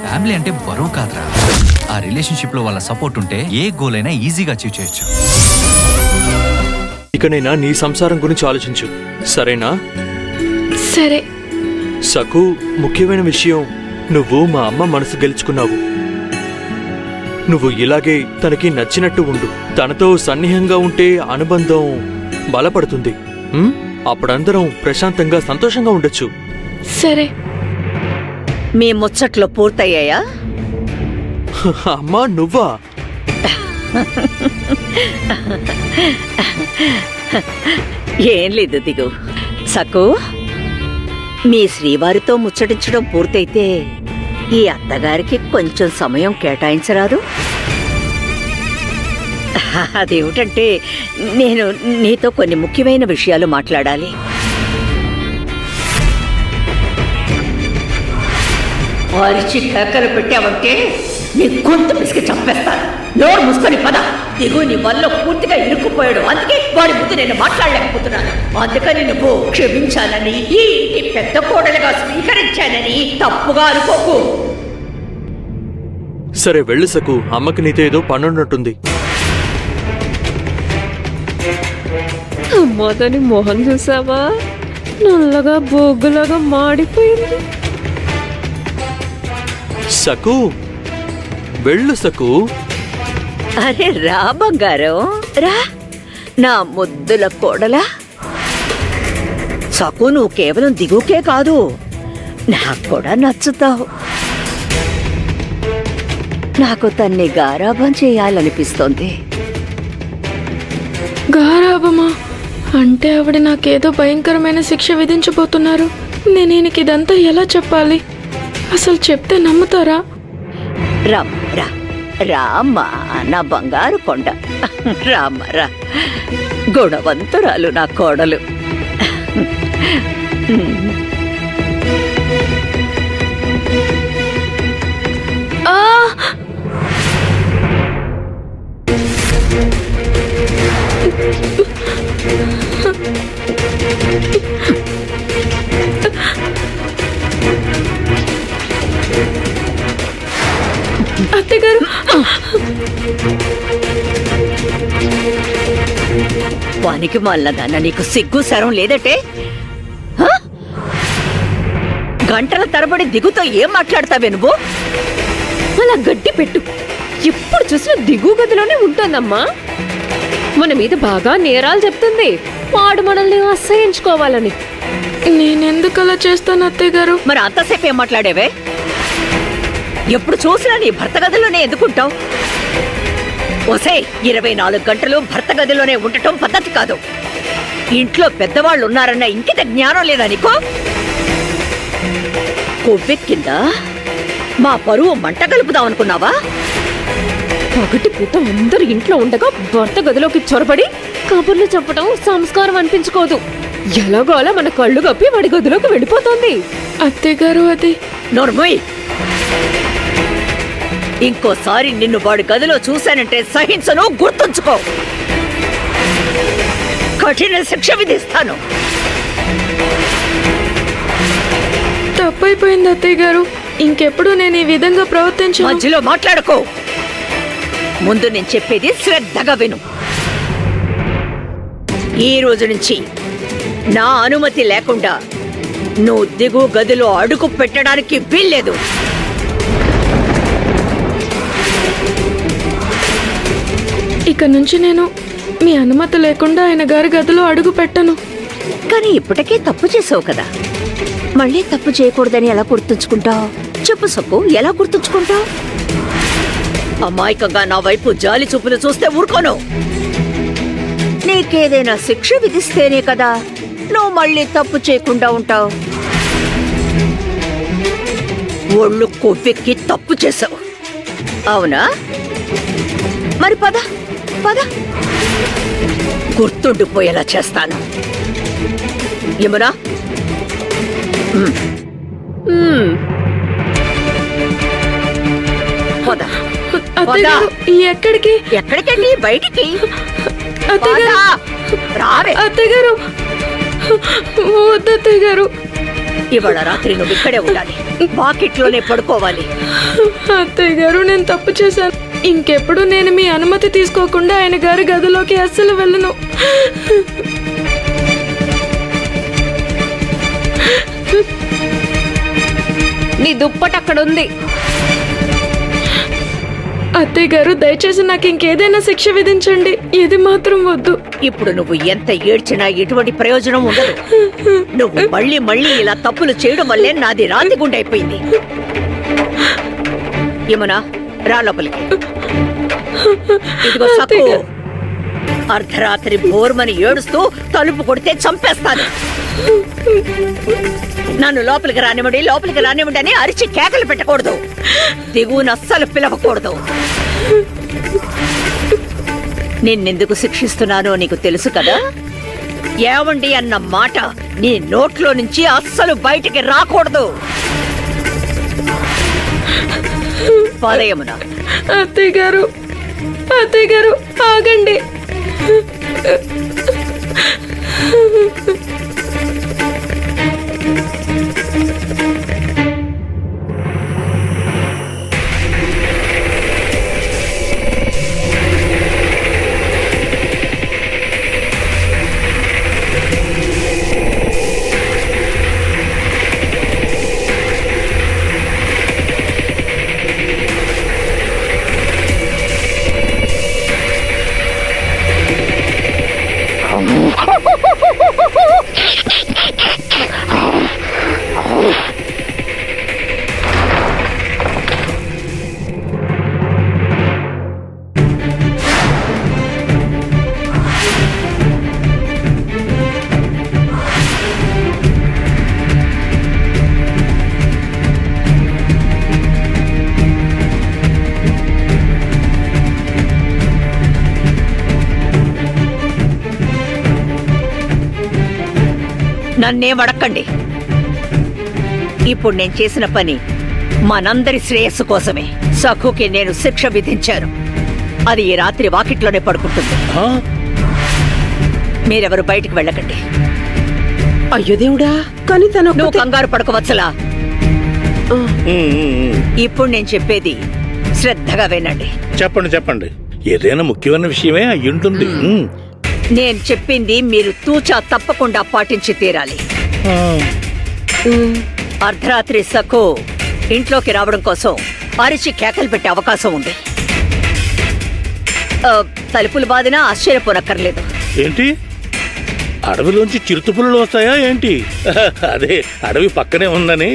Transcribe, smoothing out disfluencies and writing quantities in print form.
Family అంటే బరువు కాదురా. ఆ రిలేషన్షిప్ లో వాళ్ళ సపోర్ట్ ఉంటే ఏ గోల్ అయినా ఈజీగా అచీవ్ చేయొచ్చు. ఇకనైనా నీ సంసారం గురించి ఆలోచించు, సరేనా? సరే. సకు, ముఖ్యమైన విషయం, నువ్వు మా అమ్మ మనసు గెలుచుకున్నావు. నువ్వు ఇలాగే తనకి నచ్చినట్టు ఉండు. తనతో సన్నిహంగా ఉంటే అనుబంధం బలపడుతుంది. అప్పుడందరం ప్రశాంతంగా సంతోషంగా ఉండొచ్చు. సరే. మీ ముచ్చట్లో పూర్తయ్యాయా? అమ్మా, నువ్వా? ఏం లేదు, దిగు. సకు, మీ శ్రీవారితో ముచ్చటించడం పూర్తయితే ఈ అత్తగారికి కొంచెం సమయం కేటాయించరాదు? అదేమిటంటే, నేను నీతో కొన్ని ముఖ్యమైన విషయాలు మాట్లాడాలి. అరిచి కేకలు పెట్టావంటే నీ గొంతు పిసికి చంపేస్తాను. నోరు మూసుకొని పద. దిగు, నీ వల్ల పూర్తిగా ఇరుక్కుపోయాడు. అందుకే వాడి ముందు నేను మాట్లాడలేకపోతున్నాను. అందుకని నువ్వు క్షమించాలని, ఈ ఇంటి పెద్ద కోడలుగా స్వీకరించానని తప్పుగా అనుకోకు. సరే వెళ్ళు సకు, అమ్మకి నీతో ఏదో పనున్నట్టుంది. అమ్మా, దాని మొహం చూసావా? నల్లగా బొగ్గులాగా మాడిపోయింది. సకు, వెళ్ళు సకు. అరే రా బంగారం, రా నా ముద్దుల కోడలా. సకు, నువ్వు కేవలం దిగుకే కాదు, నాకు కూడా నచ్చుతావు. నాకు తన్ని గారాబం చేయాలనిపిస్తోంది. గారాబమా? అంటే ఆవిడ నాకేదో భయంకరమైన శిక్ష విధించబోతున్నారు. నేనేనికి ఇదంతా ఎలా చెప్పాలి? అసలు చెప్తే నమ్ముతారా? రా రామ్మా, నా బంగారు కొండ. రామ్మ రా, గుణవంతురాలు నా కోడలు. అత్తగారు, వానికి మళ్ళదన్న నీకు సిగ్గు శరం లేదటే? గంటల తరబడి దిగుతో ఏం మాట్లాడతావే నువ్వు? అలా గడ్డి పెట్టు. ఎప్పుడు చూసినా దిగు గదిలోనే ఉంటుందమ్మా. మన మీద బాగా నేరాలు చెప్తుంది. వాడు మనల్ని అసహించుకోవాలని. నేనెందుకు అలా చేస్తాను అత్తయ్య గారు? మరి అంతసేపు ఏం మాట్లాడేవే? ఎప్పుడు చూసినా నీ భర్త గదిలోనే ఎందుకుంటావు? ఒసే, 24 గంటలు భర్త గదిలోనే ఉండటం పద్ధతి కాదు. ఇంట్లో పెద్దవాళ్ళు ఉన్నారన్న ఇంకిత జ్ఞానం లేదా నీకు? కొవ్వెక్కిందా? మా పరువు మంట కలుపుదామనుకున్నావా? పగటి పూట అందరు ఇంట్లో ఉండగా భర్త గదిలోకి చొరబడి కబుర్లు చెప్పడం సంస్కారం అనిపించుకోదు. ఎలాగో అలా మన కళ్ళు కప్పి వాడి గదిలోకి వెళ్ళిపోతుంది. అత్తయ్య గారు, అది నోర్మోయ్, ఇంకోసారి నిన్ను వాడి గదిలో చూశానంటే సహించను, గుర్తుంచుకో. కఠిన శిక్ష విధిస్తాను. తప్పైపోయింది అత్తయ్య గారు. ఇంకెప్పుడు నేను ఈ విధంగా ప్రవర్తించను. మధ్యలో మాట్లాడుకో. ముందు నేను చెప్పేది శ్రద్ధగా విను. ఈ రోజు నుంచి నా అనుమతి లేకుండా నువ్వు దిగు గదిలో అడుగు పెట్టడానికి వీల్లేదు. ఇక నుంచి నేను మీ అనుమతి లేకుండా ఆయన గారి గదిలో అడుగు పెట్టను. కానీ ఇప్పటికే తప్పు చేసావు కదా, మళ్ళీ తప్పు చేయకూడదని ఎలా గుర్తుంచుకుంటావు? చెప్పు సక్కు, ఎలా గుర్తుంచుకుంటావు? అమాయకంగా నా వైపు జాలి చూపులు చూస్తే ఊరుకోను. నీకేదైనా శిక్ష విధిస్తేనే కదా నువ్వు మళ్ళీ తప్పు చేయకుండా ఉంటావు. ఒళ్ళు కొవ్వెక్కి తప్పు చేసావు, అవునా? మరి పద పద, గుర్తుండిపోయేలా చేస్తాను. యమునా, పద. ఎక్కడికి? ఎక్కడికండి? బయటికి. రావే అత్తయ్య గారు. వద్దు అత్తయ్య గారు. ఇవాళ రాత్రి నువ్వు ఇక్కడే ఉండాలి, వాకిట్లోనే పడుకోవాలి. అత్తయ్య గారు, నేను తప్పు చేశాను. ఇంకెప్పుడు నేను మీ అనుమతి తీసుకోకుండా ఆయన గారి గదిలోకి అస్సలు వెళ్ళను. నీ దుప్పటి అక్కడుంది. అత్తయ్య గారు, దయచేసి నాకు ఇంకేదైనా శిక్ష విధించండి. ఇది మాత్రం వద్దు. ఇప్పుడు నువ్వు ఎంత ఏడ్చినా ఎటువంటి ప్రయోజనం ఉండదు. నువ్వు మళ్ళీ మళ్ళీ ఇలా తప్పులు చేయడం వల్లే నాది రాతి గుండె అయిపోయింది. యమునా, రా లోపలికి. ఇదిగో సక్కు, అర్ధరాత్రి బోర్మని ఏడుస్తూ తలుపు కొడితే చంపేస్తాను. నన్ను లోపలికి రానివ్వండి అని అరిచి కేకలు పెట్టకూడదు. దిగువను అస్సలు పిలవకూడదు. నిన్నెందుకు శిక్షిస్తున్నానో నీకు తెలుసు కదా. ఏవండి అన్న మాట నీ నోట్లో నుంచి అస్సలు బయటికి రాకూడదు. పాదయమున. అత్తయ్య గారు, ఆగండి. నన్నేం అడక్కండి. ఇప్పుడు నేను చేసిన పని మనందరి శ్రేయస్సు కోసమే. సఖుకి నేను శిక్ష విధించాను. అది ఈ రాత్రి వాకిట్లోనే పడుకుంటుంది. మీరెవరు బయటికి వెళ్ళకండి. అయ్యో దేవుడా, కానీ తను నువ్వు కంగారు పడుకోవచ్చలా. ఇప్పుడు నేను చెప్పేది శ్రద్ధగా వినండి. చెప్పండి. ఏదైనా ముఖ్యమైన విషయమే అయ్యుంటుంది. నేను చెప్పింది మీరు తూచా తప్పకుండా పాటించి తీరాలి. అర్ధరాత్రి సఖు ఇంట్లోకి రావడం కోసం అరిచి కేకలు పెట్టే అవకాశం ఉంది. తలుపులు బాదినా ఆశ్చర్యపోనక్కర్లేదు. ఏంటి, అడవిలోంచి చిరుతపులులు వస్తాయా ఏంటి? అదే అడవి పక్కనే ఉందని.